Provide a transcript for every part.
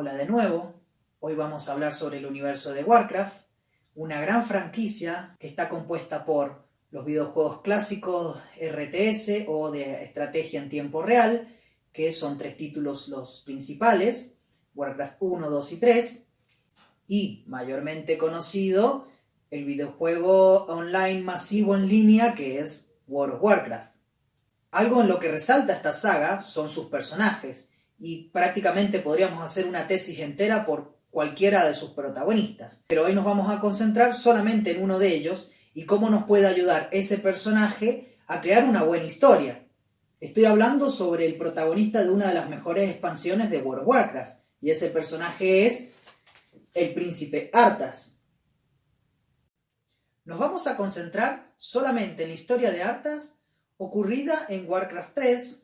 Hola de nuevo, hoy vamos a hablar sobre el universo de Warcraft, una gran franquicia que está compuesta por los videojuegos clásicos RTS o de estrategia en tiempo real, que son 3 títulos los principales, Warcraft 1, 2 y 3, y mayormente conocido el videojuego online masivo en línea que es World of Warcraft. Algo en lo que resalta esta saga son sus personajes, y prácticamente podríamos hacer una tesis entera por cualquiera de sus protagonistas. Pero hoy nos vamos a concentrar solamente en uno de ellos y cómo nos puede ayudar ese personaje a crear una buena historia. Estoy hablando sobre el protagonista de una de las mejores expansiones de World of Warcraft, y ese personaje es el príncipe Arthas. Nos vamos a concentrar solamente en la historia de Arthas ocurrida en Warcraft 3,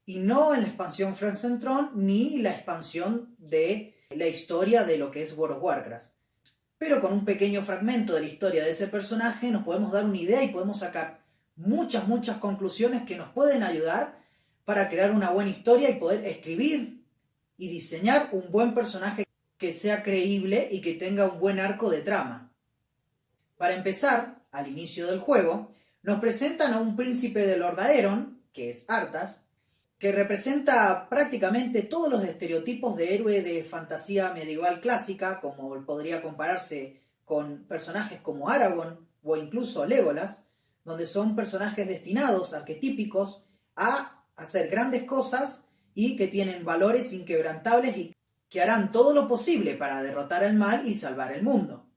y no en la expansión Frozen Throne ni la expansión de la historia de lo que es World of Warcraft. Pero con un pequeño fragmento de la historia de ese personaje nos podemos dar una idea y podemos sacar muchas conclusiones que nos pueden ayudar para crear una buena historia y poder escribir y diseñar un buen personaje que sea creíble y que tenga un buen arco de trama. Para empezar, al inicio del juego, nos presentan a un príncipe de Lordaeron, que es Arthas, que representa prácticamente todos los estereotipos de héroe de fantasía medieval clásica, como podría compararse con personajes como Aragorn o incluso Legolas, donde son personajes destinados, arquetípicos, a hacer grandes cosas y que tienen valores inquebrantables y que harán todo lo posible para derrotar al mal y salvar el mundo.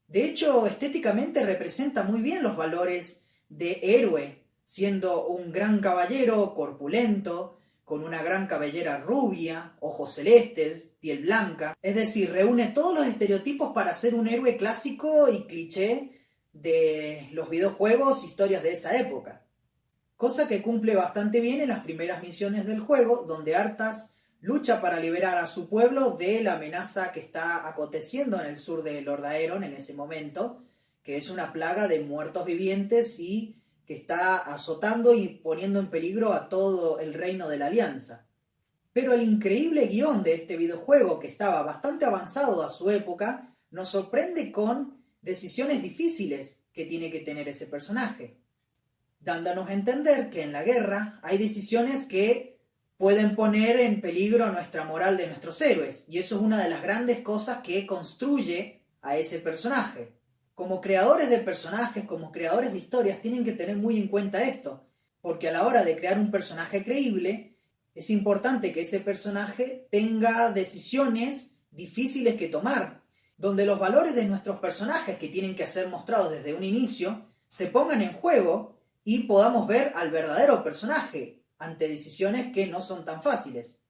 De hecho, estéticamente representa muy bien los valores de héroe, siendo un gran caballero corpulento, con una gran cabellera rubia, ojos celestes, piel blanca. Es decir, reúne todos los estereotipos para ser un héroe clásico y cliché de los videojuegos, historias de esa época. Cosa que cumple bastante bien en las primeras misiones del juego, donde Arthas lucha para liberar a su pueblo de la amenaza que está aconteciendo en el sur de Lordaeron en ese momento, que es una plaga de muertos vivientes y que está azotando y poniendo en peligro a todo el reino de la Alianza. Pero el increíble guión de este videojuego, que estaba bastante avanzado a su época, nos sorprende con decisiones difíciles que tiene que tener ese personaje, dándonos a entender que en la guerra hay decisiones que pueden poner en peligro nuestra moral de nuestros héroes, y eso es una de las grandes cosas que construye a ese personaje. Como creadores de personajes, como creadores de historias, tienen que tener muy en cuenta esto, porque a la hora de crear un personaje creíble, es importante que ese personaje tenga decisiones difíciles que tomar, donde los valores de nuestros personajes, que tienen que ser mostrados desde un inicio, se pongan en juego y podamos ver al verdadero personaje ante decisiones que no son tan fáciles.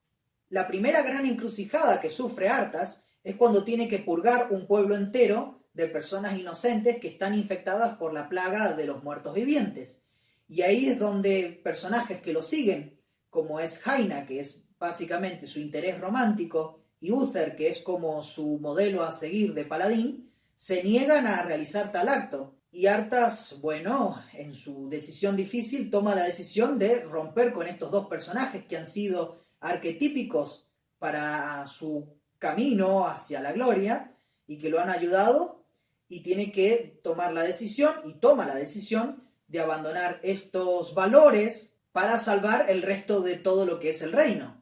La primera gran encrucijada que sufre Arthas es cuando tiene que purgar un pueblo entero de personas inocentes que están infectadas por la plaga de los muertos vivientes. Y ahí es donde personajes que lo siguen, como es Jaina, que es básicamente su interés romántico, y Uther, que es como su modelo a seguir de paladín, se niegan a realizar tal acto. Y Arthas, bueno, en su decisión difícil, toma la decisión de romper con estos dos personajes que han sido arquetípicos para su camino hacia la gloria y que lo han ayudado, y tiene que tomar la decisión, y toma la decisión de abandonar estos valores para salvar el resto de todo lo que es el reino.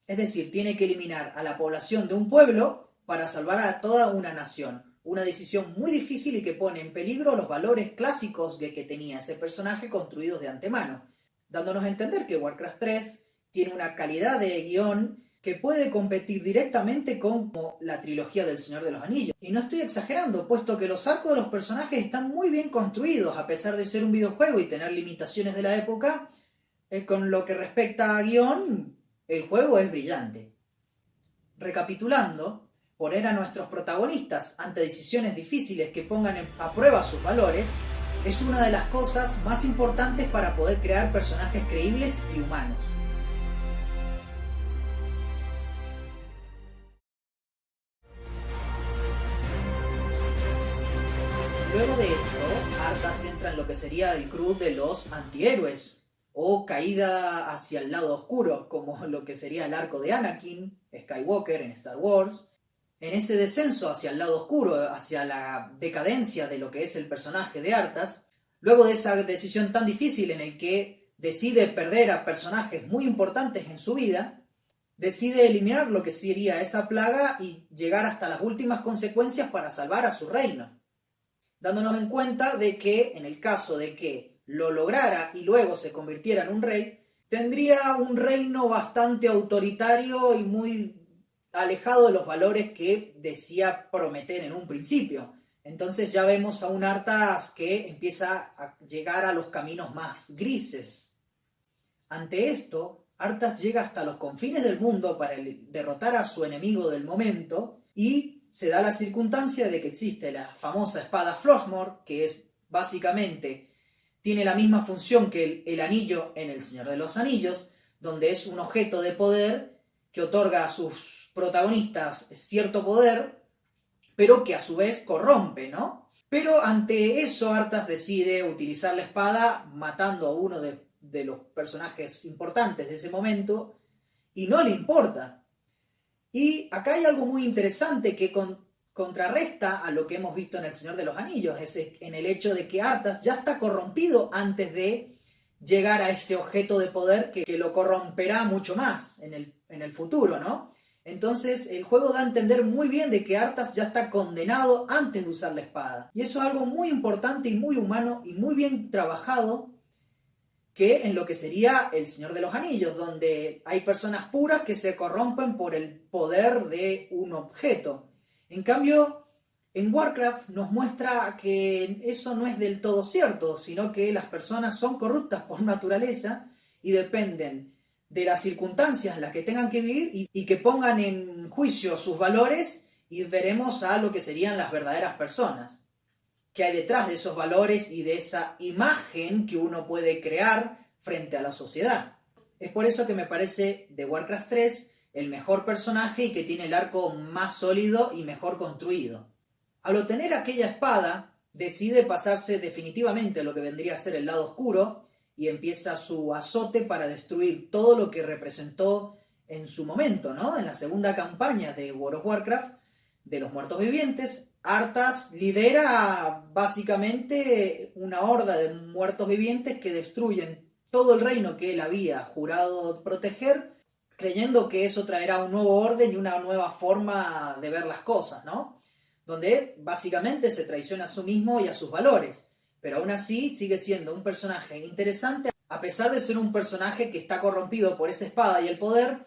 Es decir, tiene que eliminar a la población de un pueblo para salvar a toda una nación. Una decisión muy difícil y que pone en peligro los valores clásicos que tenía ese personaje construidos de antemano, dándonos a entender que Warcraft 3 tiene una calidad de guión que puede competir directamente con la trilogía del Señor de los Anillos. Y no estoy exagerando, puesto que los arcos de los personajes están muy bien construidos, a pesar de ser un videojuego y tener limitaciones de la época. Con lo que respecta a guión, el juego es brillante. Recapitulando, poner a nuestros protagonistas ante decisiones difíciles que pongan a prueba sus valores es una de las cosas más importantes para poder crear personajes creíbles y humanos. Luego de esto, Arthas entra en lo que sería el crew de los antihéroes, o caída hacia el lado oscuro, como lo que sería el arco de Anakin Skywalker en Star Wars. En ese descenso hacia el lado oscuro, hacia la decadencia de lo que es el personaje de Arthas, luego de esa decisión tan difícil en el que decide perder a personajes muy importantes en su vida, decide eliminar lo que sería esa plaga y llegar hasta las últimas consecuencias para salvar a su reino, dándonos en cuenta de que en el caso de que lo lograra y luego se convirtiera en un rey, tendría un reino bastante autoritario y muy alejado de los valores que decía prometer en un principio. Entonces ya vemos a un Arthas que empieza a llegar a los caminos más grises. Ante esto, Arthas llega hasta los confines del mundo para derrotar a su enemigo del momento y se da la circunstancia de que existe la famosa espada Frostmourne, que es básicamente, tiene la misma función que el anillo en El Señor de los Anillos, donde es un objeto de poder que otorga a sus protagonistas cierto poder, pero que a su vez corrompe, ¿no? Pero ante eso Arthas decide utilizar la espada matando a uno de los personajes importantes de ese momento y no le importa. Y acá hay algo muy interesante que contrarresta a lo que hemos visto en El Señor de los Anillos, es en el hecho de que Arthas ya está corrompido antes de llegar a ese objeto de poder que lo corromperá mucho más en el futuro, ¿no? Entonces el juego da a entender muy bien de que Arthas ya está condenado antes de usar la espada. Y eso es algo muy importante y muy humano y muy bien trabajado que en lo que sería El Señor de los Anillos, donde hay personas puras que se corrompen por el poder de un objeto. En cambio, en Warcraft nos muestra que eso no es del todo cierto, sino que las personas son corruptas por naturaleza y dependen de las circunstancias en las que tengan que vivir y que pongan en juicio sus valores y veremos a lo que serían las verdaderas personas, que hay detrás de esos valores y de esa imagen que uno puede crear frente a la sociedad. Es por eso que me parece de Warcraft 3 el mejor personaje y que tiene el arco más sólido y mejor construido. Al obtener aquella espada, decide pasarse definitivamente a lo que vendría a ser el lado oscuro y empieza su azote para destruir todo lo que representó en su momento, ¿no? En la segunda campaña de World of Warcraft, de los muertos vivientes, Arthas lidera básicamente una horda de muertos vivientes que destruyen todo el reino que él había jurado proteger, creyendo que eso traerá un nuevo orden y una nueva forma de ver las cosas, ¿no? Donde básicamente se traiciona a sí mismo y a sus valores, pero aún así sigue siendo un personaje interesante, a pesar de ser un personaje que está corrompido por esa espada y el poder.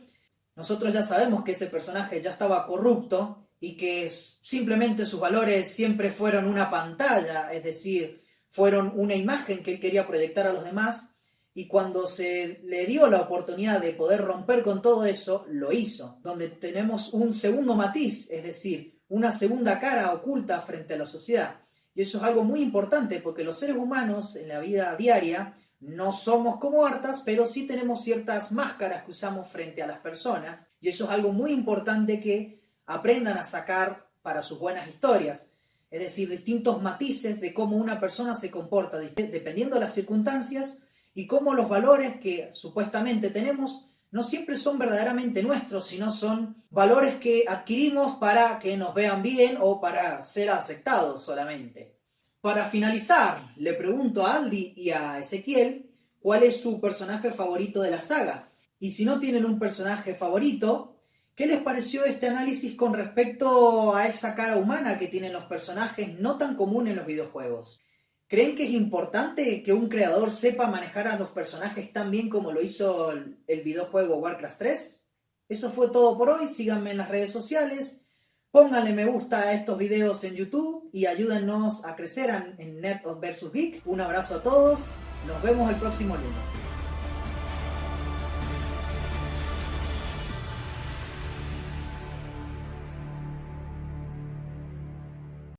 Nosotros ya sabemos que ese personaje ya estaba corrupto y que simplemente sus valores siempre fueron una pantalla, es decir, fueron una imagen que él quería proyectar a los demás, y cuando se le dio la oportunidad de poder romper con todo eso, lo hizo, donde tenemos un segundo matiz, es decir, una segunda cara oculta frente a la sociedad. Y eso es algo muy importante porque los seres humanos en la vida diaria no somos como Arthas, pero sí tenemos ciertas máscaras que usamos frente a las personas, y eso es algo muy importante que aprendan a sacar para sus buenas historias. Es decir, distintos matices de cómo una persona se comporta dependiendo de las circunstancias y cómo los valores que supuestamente tenemos no siempre son verdaderamente nuestros, sino son valores que adquirimos para que nos vean bien o para ser aceptados solamente. Para finalizar, le pregunto a Aldi y a Ezequiel cuál es su personaje favorito de la saga. Y si no tienen un personaje favorito, ¿qué les pareció este análisis con respecto a esa cara humana que tienen los personajes no tan común en los videojuegos? ¿Creen que es importante que un creador sepa manejar a los personajes tan bien como lo hizo el videojuego Warcraft 3? Eso fue todo por hoy. Síganme en las redes sociales, pónganle me gusta a estos videos en YouTube y ayúdennos a crecer en Nerd vs Geek. Un abrazo a todos, nos vemos el próximo lunes.